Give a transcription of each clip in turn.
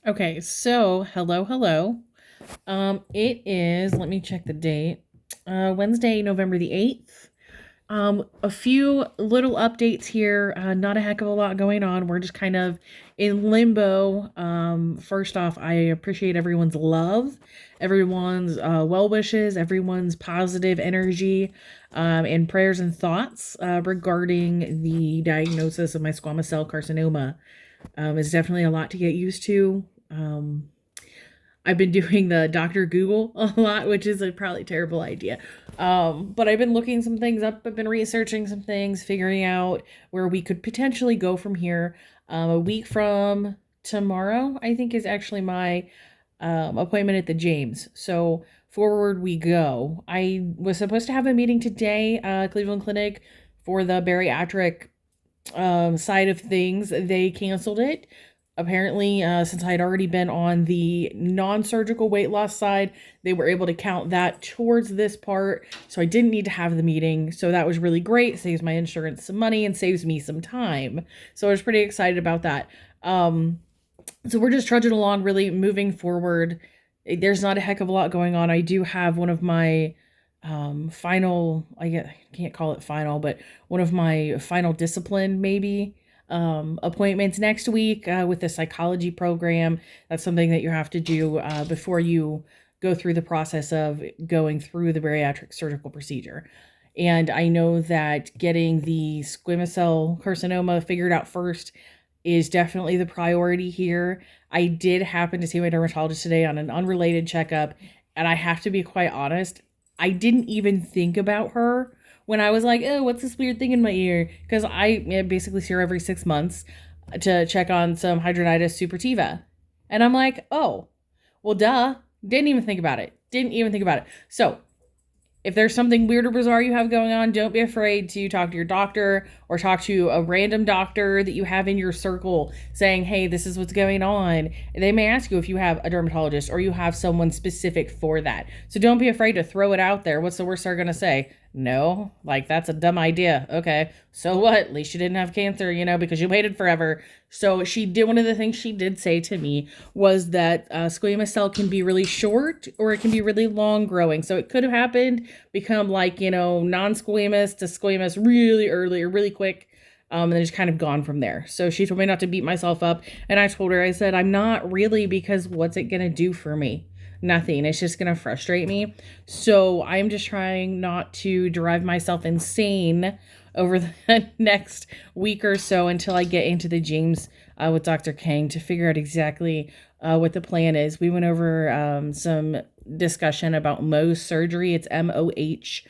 Okay, so hello. It is, let me check the date. Wednesday, November the 8th. A few little updates here. Not a heck of a lot going on. We're just kind of in limbo. First off, I appreciate everyone's love, everyone's well wishes, everyone's positive energy, and prayers and thoughts regarding the diagnosis of my squamous cell carcinoma. It's definitely a lot to get used to. I've been doing the Dr. Google a lot, which is a probably terrible idea. But I've been looking some things up. I've been researching some things, figuring out where we could potentially go from here. A week from tomorrow, I think, is actually my appointment at the James. So forward we go. I was supposed to have a meeting today, Cleveland Clinic, for the bariatric side of things. They canceled it. Apparently, since I had already been on the non-surgical weight loss side, they were able to count that towards this part. So I didn't need to have the meeting. So that was really great. Saves my insurance some money and saves me some time. So I was pretty excited about that. So we're just trudging along, really moving forward. There's not a heck of a lot going on. I do have one of my final, can't call it final, but one of my final discipline maybe appointments next week with the psychology program. That's something that you have to do before you go through the process of going through the bariatric surgical procedure. And I know that getting the squamous cell carcinoma figured out first is definitely the priority here. I did happen to see my dermatologist today on an unrelated checkup, and I have to be quite honest, I didn't even think about her when I was like, oh, what's this weird thing in my ear? Because I basically see her every 6 months to check on some hidradenitis suppurativa. And I'm like, oh, well, duh. Didn't even think about it. Didn't even think about it. So if there's something weird or bizarre you have going on, don't be afraid to talk to your doctor or talk to a random doctor that you have in your circle saying, hey, this is what's going on. They may ask you if you have a dermatologist or you have someone specific for that. So don't be afraid to throw it out there. What's the worst they're going to say? No, like that's a dumb idea. Okay, so what? At least you didn't have cancer, because you waited forever. So she did, one of the things she did say to me was that squamous cell can be really short or it can be really long growing. So it could have happened, become like, non-squamous to squamous really early or really quick. And then just kind of gone from there. So she told me not to beat myself up. And I told her, I said, I'm not really, because what's it going to do for me? Nothing. It's just going to frustrate me. So I'm just trying not to drive myself insane over the next week or so until I get into the James with Dr. Kang to figure out exactly what the plan is. We went over some discussion about Mohs surgery. It's MOH'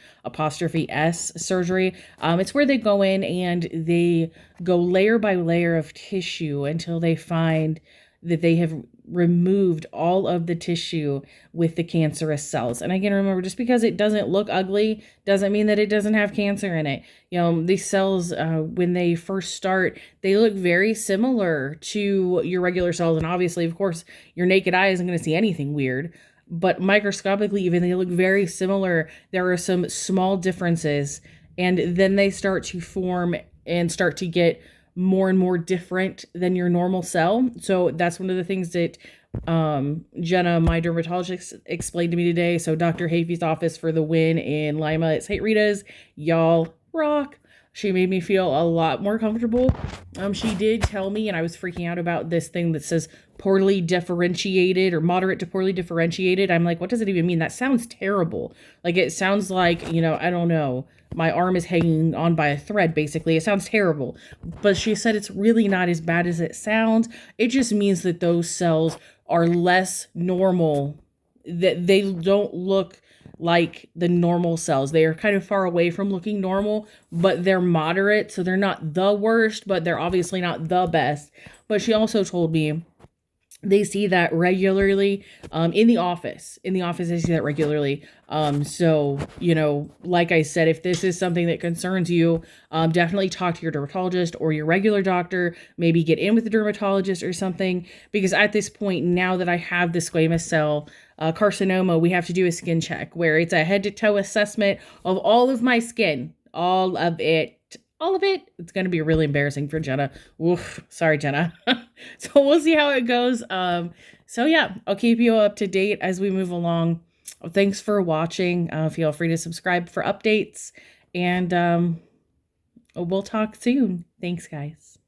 surgery. It's where they go in and they go layer by layer of tissue until they find that they have removed all of the tissue with the cancerous cells. And again, remember, just because it doesn't look ugly doesn't mean that it doesn't have cancer in it. These cells, when they first start, they look very similar to your regular cells. And obviously, of course, your naked eye isn't going to see anything weird. But microscopically, even, they look very similar. There are some small differences. And then they start to form and start to get more and more different than your normal cell. So that's one of the things that Jenna, my dermatologist, explained to me today. So Dr. Hafey's office for the win in Lima at St. Rita's. Y'all rock. She made me feel a lot more comfortable. She did tell me, and I was freaking out about this thing that says poorly differentiated or moderate to poorly differentiated. I'm like, what does it even mean? That sounds terrible. Like, it sounds like, I don't know, my arm is hanging on by a thread, basically. It sounds terrible. But she said it's really not as bad as it sounds. It just means that those cells are less normal, that they don't look like the normal cells. They are kind of far away from looking normal, but they're moderate. So they're not the worst, but they're obviously not the best. But she also told me they see that regularly in the office. In the office, they see that regularly. So, like I said, if this is something that concerns you, definitely talk to your dermatologist or your regular doctor. Maybe get in with the dermatologist or something. Because at this point, now that I have the squamous cell carcinoma, we have to do a skin check where it's a head-to-toe assessment of all of my skin. All of it. all of it, it's going to be really embarrassing for Jenna. Oof, sorry, Jenna. So we'll see how it goes. So yeah, I'll keep you up to date as we move along. Thanks for watching. Feel free to subscribe for updates, and we'll talk soon. Thanks, guys.